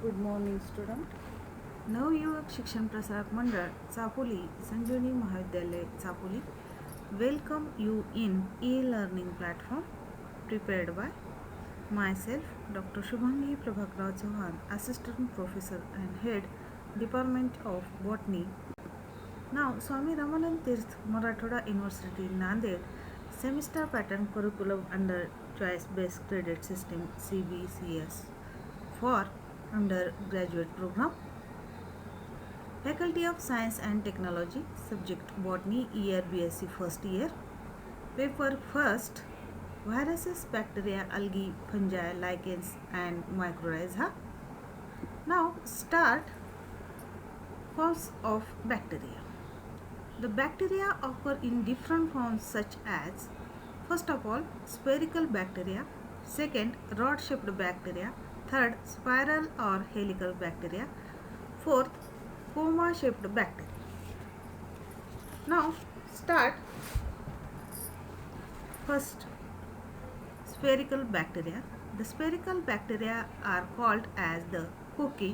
Good morning student. नवयुवक शिक्षण प्रसारक मंडळ चापोली संजीवनी महाविद्यालय Chapoli welcome you in e-learning platform prepared by myself, Dr. Shubhangi Prabhakrao Chauhan, Assistant Professor and Head, Department of Botany. Now, Swami Ramanand Tirth, Marathoda University, Nanded, Semester Pattern Curriculum under Choice-Based Credit System (CBCS) for undergraduate program. Faculty of Science and Technology, subject Botany, year BSc first year. Paper first, viruses, bacteria, algae, fungi, lichens and mycorrhiza. Now start forms of bacteria. The bacteria occur in different forms such as, first of all, spherical bacteria, second, rod-shaped bacteria, third, spiral or helical bacteria, fourth, coma-shaped bacteria. Now start first spherical bacteria. The spherical bacteria are called as the cocci,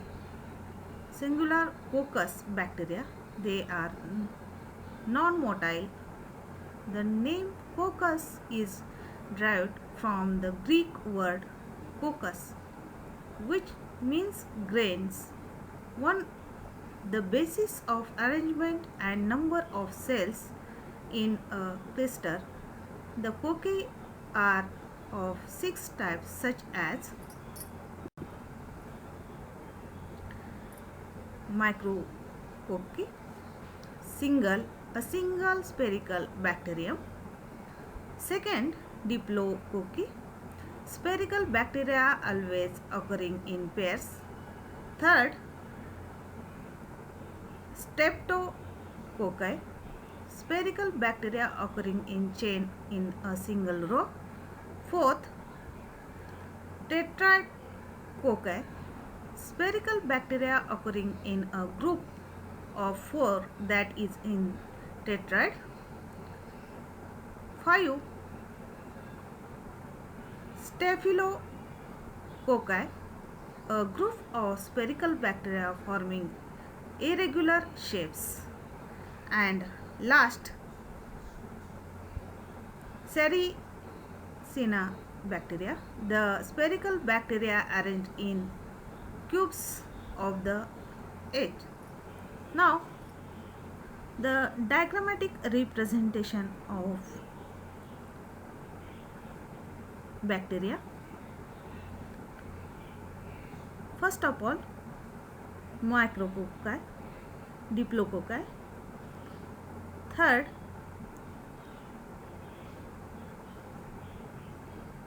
singular coccus bacteria. They are non-motile. The name coccus is derived from the Greek word coccus, which means grains. The basis of arrangement and number of cells in a cluster. The cocci are of 6 types such as micrococci, a single spherical bacterium. Second, diplococci, spherical bacteria always occurring in pairs. Third, streptococci, spherical bacteria occurring in chain in a single row. Fourth, tetracocci, spherical bacteria occurring in a group of 4, that is in tetrad. 5, staphylococci, a group of spherical bacteria forming irregular shapes. And last, Sericina bacteria, the spherical bacteria arranged in cubes of the edge. Now, the diagrammatic representation of bacteria. First of all, micrococci, diplococci. Third,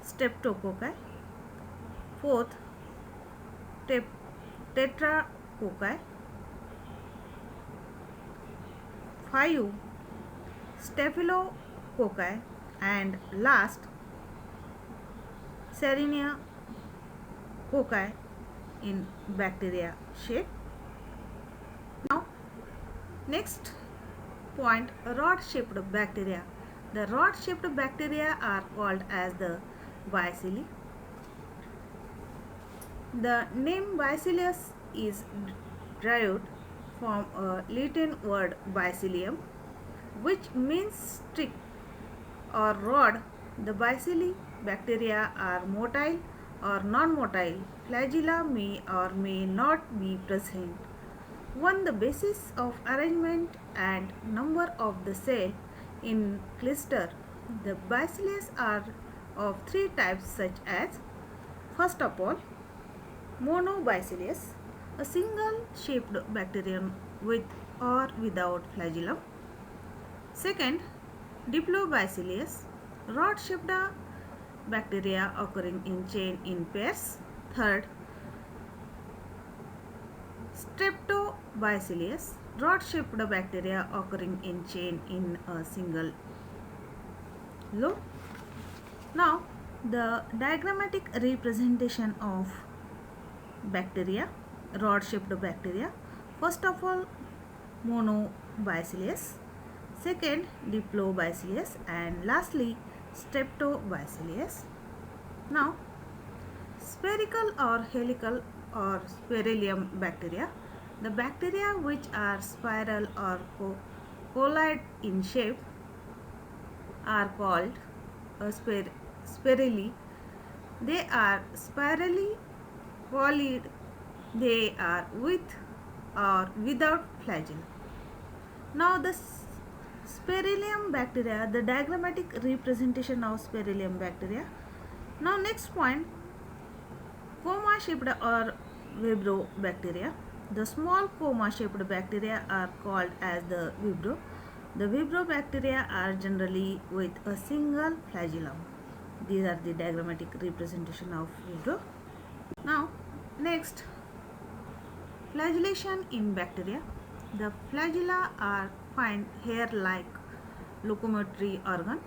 streptococci. Fourth, tetracocci. 5, staphylococci, and last, Sericina cocci in bacteria shape. Now, next point, rod-shaped bacteria. The rod-shaped bacteria are called as the bacilli. The name bacillus is derived from a Latin word bacillium, which means stick or rod. The bacilli bacteria are motile or non-motile. Flagella may or may not be present. 1. The basis of arrangement and number of the cell in cluster. The bacillus are of 3 types such as, first of all, monobacillus, a single shaped bacterium with or without flagellum. Second, diplobacillus, rod shaped bacteria occurring in chain in pairs. Third, streptobacillus, rod shaped bacteria occurring in chain in a single row. Now, the diagrammatic representation of bacteria, rod shaped bacteria. First of all, monobacillus, second, diplobacillus, and lastly, streptobacillus. Now, Spherical or helical or spirillum bacteria. The bacteria which are spiral or colloid in shape are called spirally. They are spirally colloid. They are with or without flagella. Now the spirillum bacteria, the diagrammatic representation of spirillum bacteria. Now next point, coma shaped or vibrio bacteria. The small coma shaped bacteria are called as the vibrio. The vibrio bacteria are generally with a single flagellum. These are the diagrammatic representation of vibrio. Now next, flagellation in bacteria. The flagella are fine hair-like locomotory organ.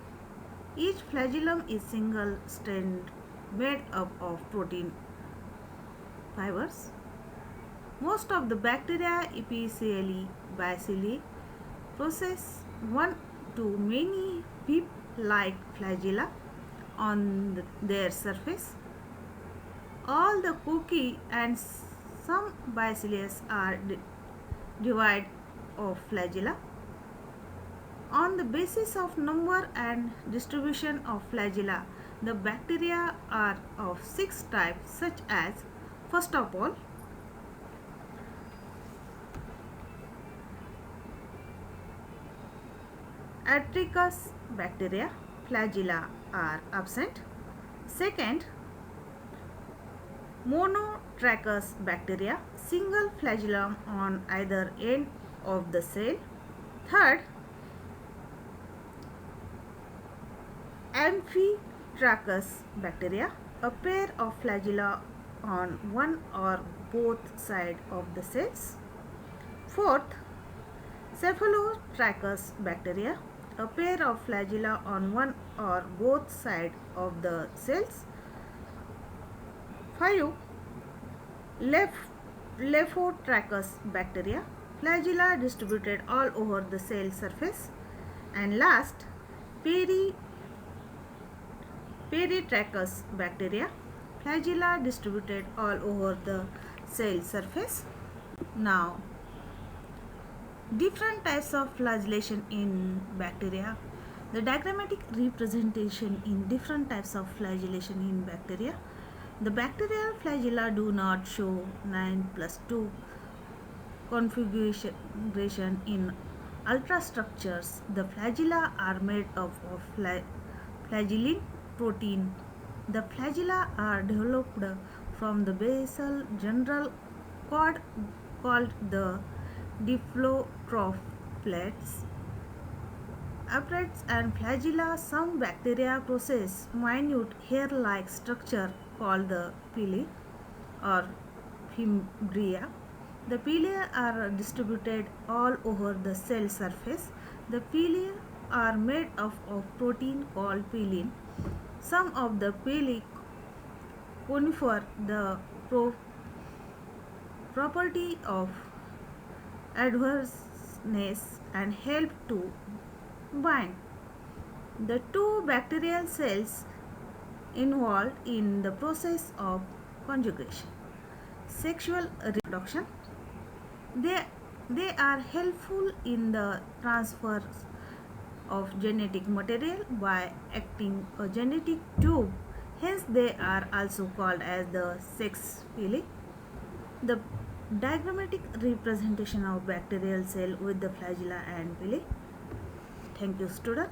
Each flagellum is single strand made up of protein fibers. Most of the bacteria epithelially bacilli possess one to many whip-like flagella on their surface. All the cocci and some bacillus are devoid of flagella. On the basis of number and distribution of flagella, the bacteria are of 6 types, such as, first of all, Atricus bacteria, flagella are absent. Second, Monotrachus bacteria, single flagellum on either end of the cell. Third, Amphitrachus bacteria, a pair of flagella on one or both sides of the cells. Fourth, Cephalotrachus bacteria, a pair of flagella on one or both sides of the cells. 5. Lephotrachus bacteria, flagella distributed all over the cell surface. And last, Peritrachus bacteria, flagella distributed all over the cell surface. Now, different types of flagellation in bacteria. The diagrammatic representation in different types of flagellation in bacteria. The bacterial flagella do not show 9+2 configuration in ultrastructures. The flagella are made up of flagellin protein. The flagella are developed from the basal general cord called the diphlotrophlates. Apparatus and flagella. Some bacteria possess minute hair-like structure called the pili or fimbria. The pilia are distributed all over the cell surface. The pilia are made up of protein called pilin. Some of the pili confer the property of adhereness and help to bind. The two bacterial cells involved in the process of conjugation. Sexual reproduction. They are helpful in the transfer of genetic material by acting a genetic tube. Hence, they are also called as the sex pili. The diagrammatic representation of bacterial cell with the flagella and pili. Thank you, student.